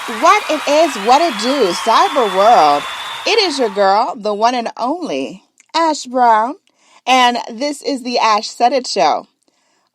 What it is, what it do, cyber world. It is your girl, the one and only Ash Brown, and this is the Ash Show.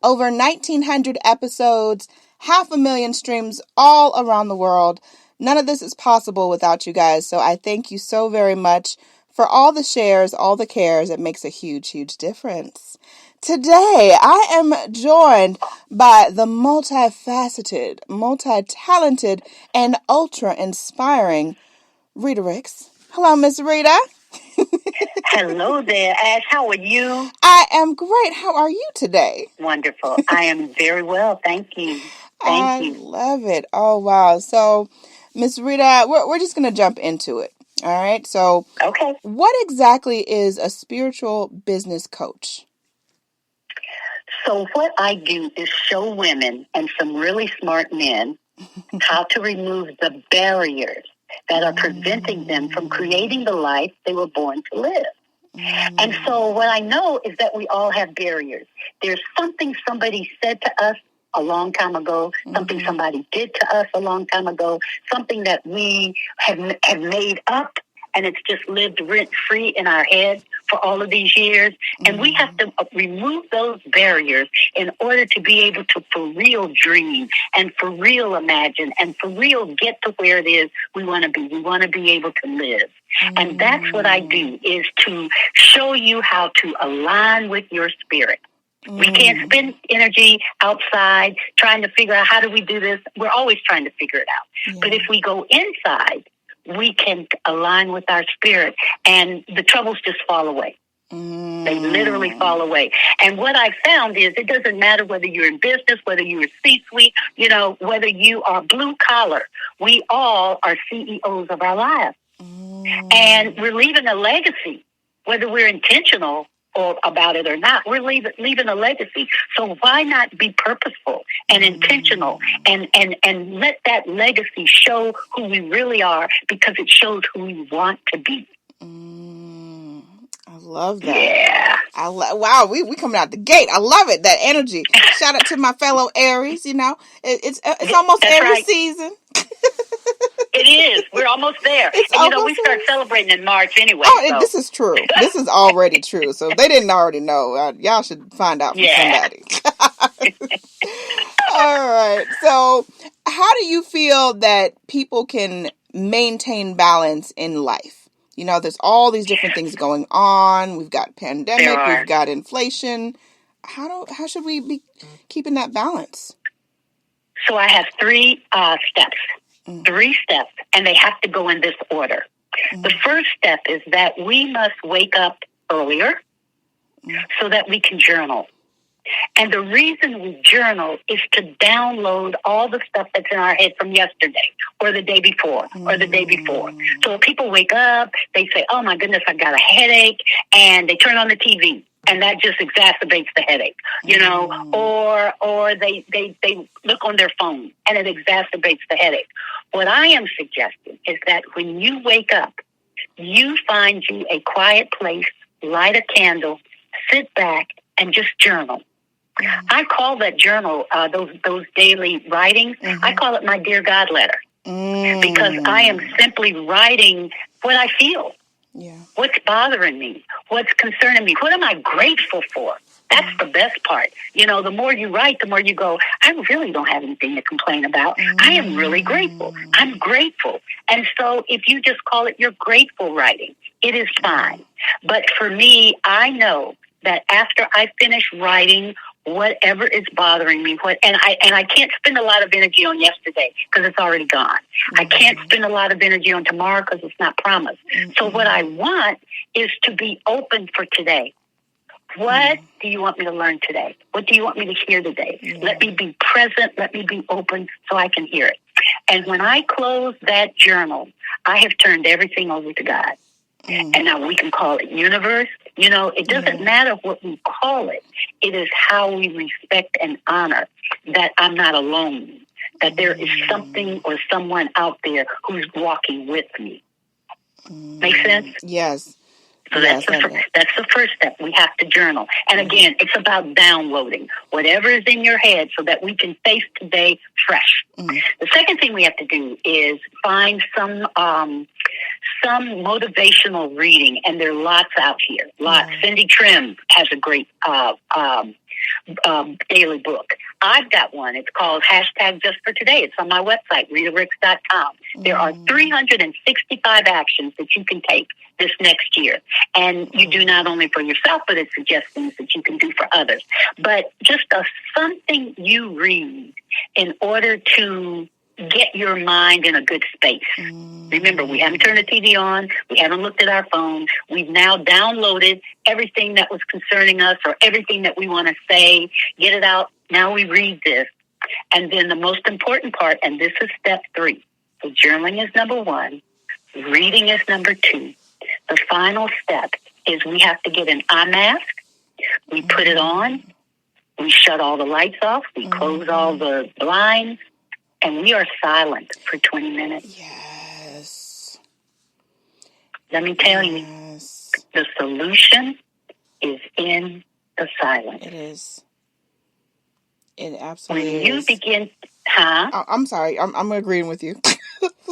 Over 1,900 episodes, 500,000 streams all around the world. None of this is possible without you guys, so I thank you so very much for all the shares, all the cares. It makes a huge, huge difference. Today, I am joined by the multifaceted, multi-talented, and ultra-inspiring Rita Ricks. Hello, Miss Rita. Hello there, Ash. How are you? I am great. How are you today? Wonderful. I am very well. Thank you. I love it. Oh, wow. So, Miss Rita, we're just going to jump into it. All right. So, Okay. What exactly is a spiritual business coach? So what I do is show women and some really smart men how to remove the barriers that are preventing them from creating the life they were born to live. And so what I know is that we all have barriers. There's something somebody said to us a long time ago, something somebody did to us a long time ago, something that we have made up, and it's just lived rent-free in our head for all of these years. And we have to remove those barriers in order to be able to for real dream and for real imagine and for real get to where it is we want to be. We want to be able to live. And that's what I do, is to show you how to align with your spirit. We can't spend energy outside trying to figure out how do we do this. We're always trying to figure it out. Yeah. But if we go inside, we can align with our spirit, and the troubles just fall away. They literally fall away. And what I found is it doesn't matter whether you're in business, whether you're C-suite, whether you are blue collar. We all are CEOs of our lives. And we're leaving a legacy, whether we're intentional or about it or not. We're leaving a legacy. So why not be purposeful and intentional and let that legacy show who we really are, because it shows who we want to be. I love that. Yeah. Wow, we coming out the gate. I love it, that energy. Shout out to my fellow Aries. It's almost That's Aries right. season. It is. We're almost there. And we start celebrating in March anyway. This is true. This is already true. So if they didn't already know, y'all should find out from somebody. All right. So how do you feel that people can maintain balance in life? There's all these different things going on. We've got pandemic. We've got inflation. How should we be keeping that balance? So I have three steps. 3 steps, and they have to go in this order. The first step is that we must wake up earlier so that we can journal. And the reason we journal is to download all the stuff that's in our head from yesterday or the day before or the day before. So when people wake up, they say, oh my goodness, I got a headache, and they turn on the TV. And that just exacerbates the headache, or they look on their phone and it exacerbates the headache. What I am suggesting is that when you wake up, you find you a quiet place, light a candle, sit back, and just journal. I call that journal, those daily writings, I call it my Dear God letter, because I am simply writing what I feel. Yeah. What's bothering me? What's concerning me? What am I grateful for? That's the best part. The more you write, the more you go, I really don't have anything to complain about. I am really grateful. I'm grateful. And so if you just call it your grateful writing, it is fine. But for me, I know that after I finish writing whatever is bothering me, and I can't spend a lot of energy on yesterday because it's already gone. I can't spend a lot of energy on tomorrow because it's not promised. So what I want is to be open for today. What do you want me to learn today? What do you want me to hear today? Let me be present. Let me be open so I can hear it. And when I close that journal, I have turned everything over to God. And now we can call it universe. It doesn't matter what we call it. It is how we respect and honor that I'm not alone, that there is something or someone out there who's walking with me. Make sense? Yes. So that's the first step. We have to journal. And again, it's about downloading whatever is in your head so that we can face today fresh. The second thing we have to do is find some motivational reading, and there are lots out here. Lots. Cindy Trim has a great daily book. I've got one. It's called #JustForToday. It's on my website, ritaricks.com. There are 365 actions that you can take this next year. And you do not only for yourself, but it suggests things that you can do for others. But just something you read in order to get your mind in a good space. Remember, we haven't turned the TV on. We haven't looked at our phone. We've now downloaded everything that was concerning us or everything that we want to say. Get it out. Now we read this. And then the most important part, and this is step 3. So journaling is number 1. Reading is number 2. The final step is we have to get an eye mask. We put it on. We shut all the lights off. We close all the blinds. And we are silent for 20 minutes. Yes. Let me tell you, the solution is in the silence. It is. It absolutely is. When you begin, I'm sorry. I'm agreeing with you.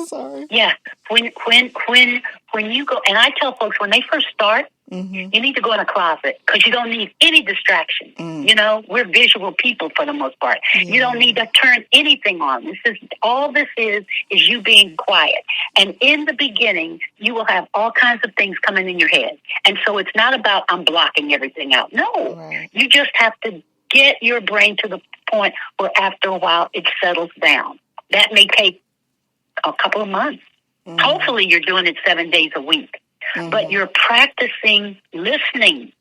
Sorry. Yeah. When you go, and I tell folks when they first start, you need to go in a closet because you don't need any distraction. You know, we're visual people for the most part. You don't need to turn anything on. This is you being quiet. And in the beginning, you will have all kinds of things coming in your head. And so it's not about I'm blocking everything out. No, you just have to get your brain to the point where after a while it settles down. That may take a couple of months. Hopefully you're doing it 7 days a week. But you're practicing listening.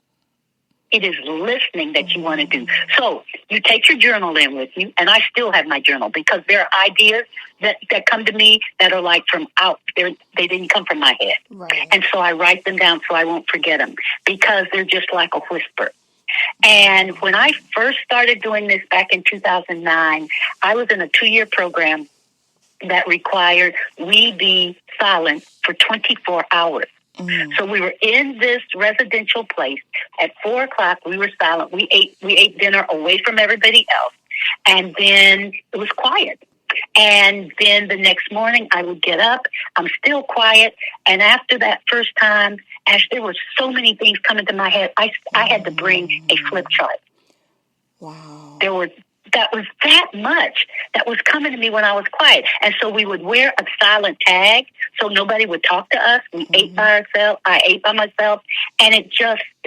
It is listening that you want to do. So you take your journal in with you, and I still have my journal because there are ideas that come to me that are like from out there. They didn't come from my head. And so I write them down so I won't forget them because they're just like a whisper. And when I first started doing this back in 2009, I was in a 2-year program that required we be silent for 24 hours. So we were in this residential place. At 4:00, we were silent. We ate dinner away from everybody else. And then it was quiet. And then the next morning I would get up. I'm still quiet. And after that first time, Ash, there were so many things coming to my head. I had to bring a flip chart. Wow. That was that much that was coming to me when I was quiet. And so we would wear a silent tag so nobody would talk to us. We ate by ourselves. I ate by myself. And it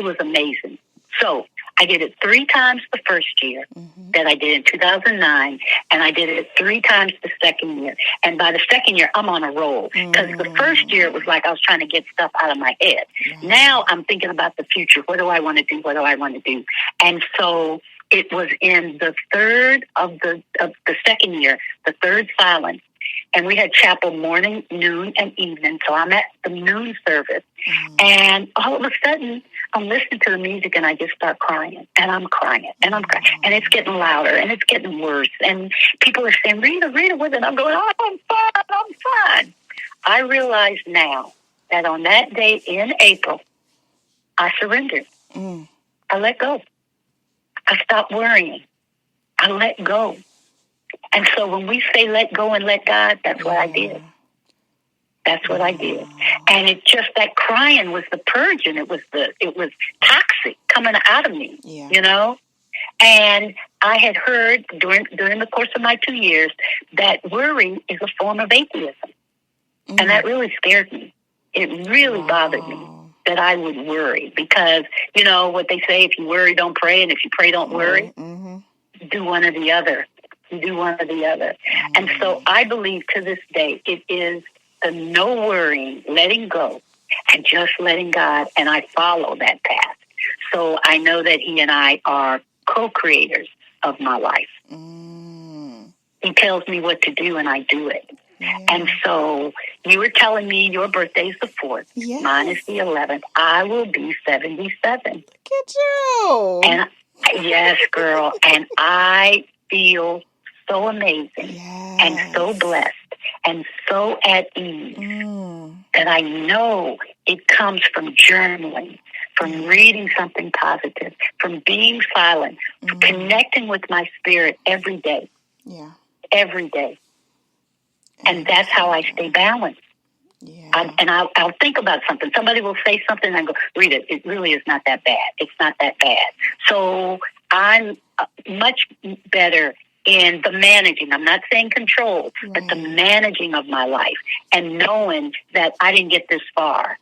was amazing. So I did it 3 times the first year that I did in 2009. And I did it 3 times the second year. And by the second year, I'm on a roll. Because the first year, it was like I was trying to get stuff out of my head. Now I'm thinking about the future. What do I want to do? What do I want to do? And so it was in the third of the second year, the third silence. And we had chapel morning, noon, and evening. So I'm at the noon service. And all of a sudden, I'm listening to the music and I just start crying. And I'm crying. And I'm crying. And it's getting louder and it's getting worse. And people are saying, Rita, with it. I'm going, oh, I'm fine. I realize now that on that day in April, I surrendered. I let go. I stopped worrying. I let go. And so when we say let go and let God, that's what I did. That's what I did. And it just, that crying was the purge, and it was toxic coming out of me, you know? And I had heard during the course of my 2 years that worry is a form of atheism. And that really scared me. It really bothered me that I would worry because, you know, what they say, if you worry, don't pray. And if you pray, don't worry. Do one or the other. Do one or the other. And so I believe to this day, it is the no worrying, letting go, and just letting God. And I follow that path. So I know that He and I are co-creators of my life. He tells me what to do, and I do it. And so you were telling me your birthday's the 4th. Mine is the 11th. I will be 77. Look at you. And yes, girl. And I feel so amazing and so blessed and so at ease that I know it comes from journaling, from reading something positive, from being silent, from connecting with my spirit every day. Yeah. Every day. And that's how I stay balanced. Yeah. I'll think about something. Somebody will say something and I go, Rita, it really is not that bad. It's not that bad. So I'm much better in the managing. I'm not saying control, but the managing of my life and knowing that I didn't get this far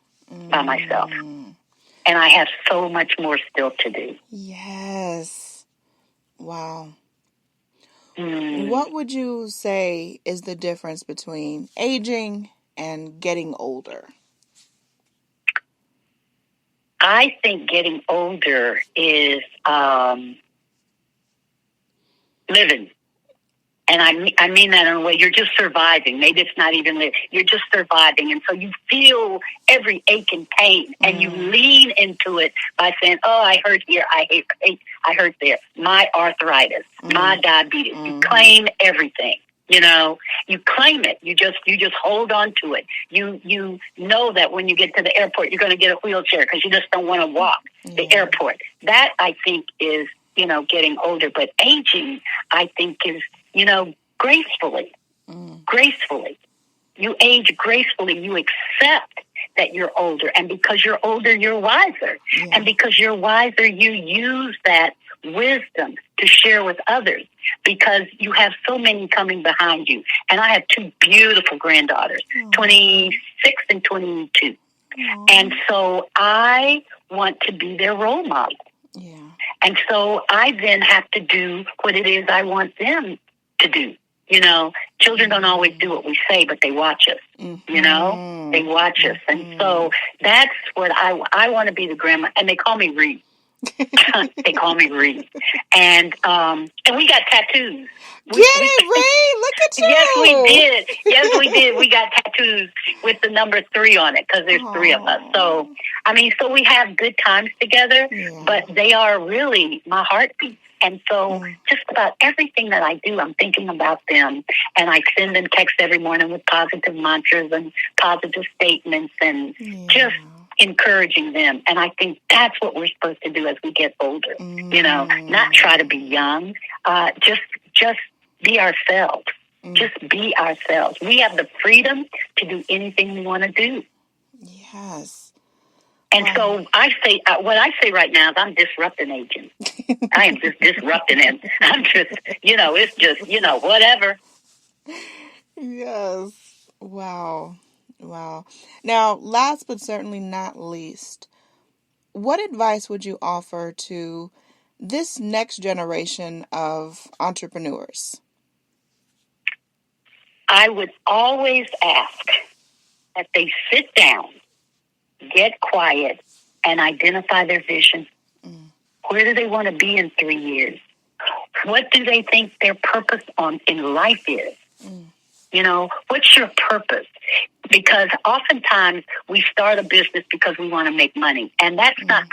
by myself. And I have so much more still to do. Yes. Wow. What would you say is the difference between aging and getting older? I think getting older is living. And I mean that in a way, you're just surviving. Maybe it's not even living. You're just surviving. And so you feel every ache and pain, and you lean into it by saying, oh, I hurt here, I hurt there. My arthritis, my diabetes. You claim everything. You know, you claim it. You just hold on to it. You know that when you get to the airport, you're going to get a wheelchair because you just don't want to walk the airport. That, I think, is, getting older. But aging, I think, is, gracefully. Gracefully. You age gracefully. You accept that you're older. And because you're older, you're wiser. Yeah. And because you're wiser, you use that wisdom to share with others because you have so many coming behind you. And I have two beautiful granddaughters, 26 and 22. And so I want to be their role model. Yeah. And so I then have to do what it is I want them to do. Children don't always do what we say, but they watch us. They watch us. And so that's what I want to be the grandma. And they call me Reed. They call me Reed. And we got tattoos. Get it, Reed. Look at you. Yes, we did. Yes, we did. We got tattoos with the number 3 on it because there's 3 of us. So, so we have good times together, but they are really my heartbeat. And so just about everything that I do, I'm thinking about them. And I send them texts every morning with positive mantras and positive statements and just encouraging them. And I think that's what we're supposed to do as we get older. Not try to be young, just be ourselves. Just be ourselves. We have the freedom to do anything we want to do. Yes. And so I say, what I say right now is I'm disrupting aging. I am just disrupting it. I'm just, it's just, whatever. Yes. Wow. Now, last but certainly not least, what advice would you offer to this next generation of entrepreneurs? I would always ask that they sit down, get quiet, and identify their vision. Where do they want to be in 3 years? What do they think their purpose in life is? What's your purpose? Because oftentimes we start a business because we want to make money, and that's not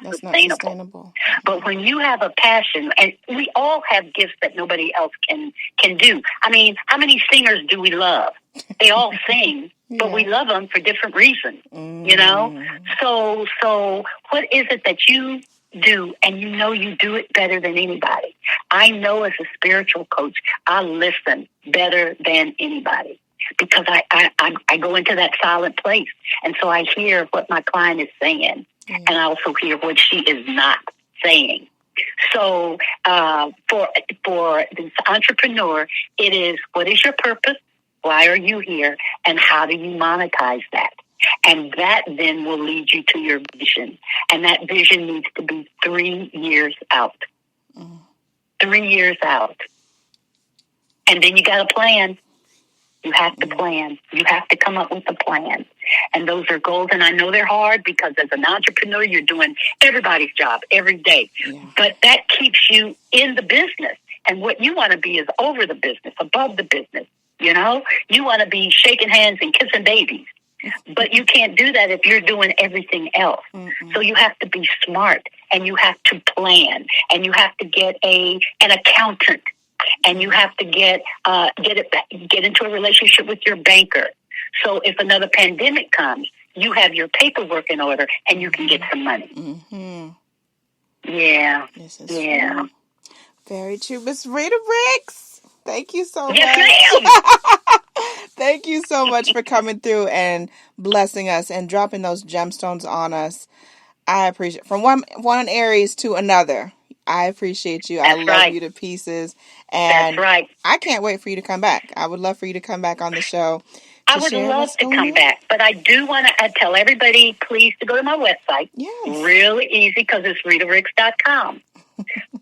sustainable. But when you have a passion, and we all have gifts that nobody else can do. How many singers do we love? They all sing, but we love them for different reasons. So what is it that you do, and you do it better than anybody? I know as a spiritual coach, I listen better than anybody because I go into that silent place, and so I hear what my client is saying, and I also hear what she is not saying. So for this entrepreneur, it is, what is your purpose? Why are you here? And how do you monetize that? And that then will lead you to your vision. And that vision needs to be 3 years out. 3 years out. And then you got a plan. You have to plan. You have to come up with a plan. And those are goals. And I know they're hard because as an entrepreneur, you're doing everybody's job every day. Yeah. But that keeps you in the business. And what you want to be is over the business, above the business. You want to be shaking hands and kissing babies. But you can't do that if you're doing everything else. So you have to be smart, and you have to plan, and you have to get an accountant. and you have to get into a relationship with your banker. So if another pandemic comes, you have your paperwork in order, and you can get some money. Mm-hmm. Yeah. This is true. Very true. Miss Rita Ricks, thank you so much. Yes, ma'am. Thank you so much for coming through and blessing us and dropping those gemstones on us. I appreciate from one Aries to another. I appreciate you. That's I love right. you to pieces. And That's right. I can't wait for you to come back. I would love for you to come back on the show. I would love to come back, but I do want to tell everybody, please, to go to my website. Yes. Really easy, because it's ritaricks.com.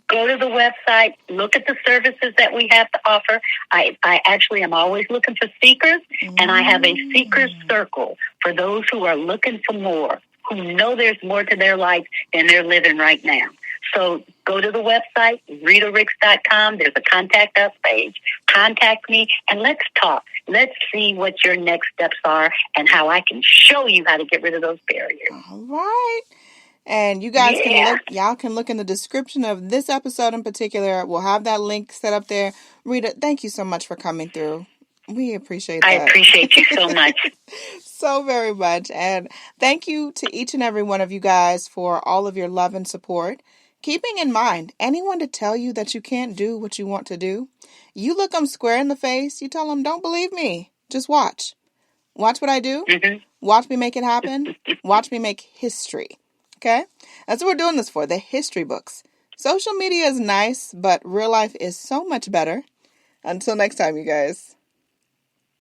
Go to the website, look at the services that we have to offer. I actually am always looking for seekers, and I have a seeker circle for those who are looking for more, who know there's more to their life than they're living right now. So go to the website, ritaricks.com. There's a contact us page. Contact me, and let's talk. Let's see what your next steps are and how I can show you how to get rid of those barriers. All right. And you guys can look in the description of this episode in particular. We'll have that link set up there. Rita, thank you so much for coming through. We appreciate that. I appreciate you so much. So very much. And thank you to each and every one of you guys for all of your love and support. Keeping in mind, anyone to tell you that you can't do what you want to do, you look them square in the face, you tell them, don't believe me. Just watch. Watch what I do. Mm-hmm. Watch me make it happen. Watch me make history. Okay? That's what we're doing this for, the history books. Social media is nice, but real life is so much better. Until next time, you guys.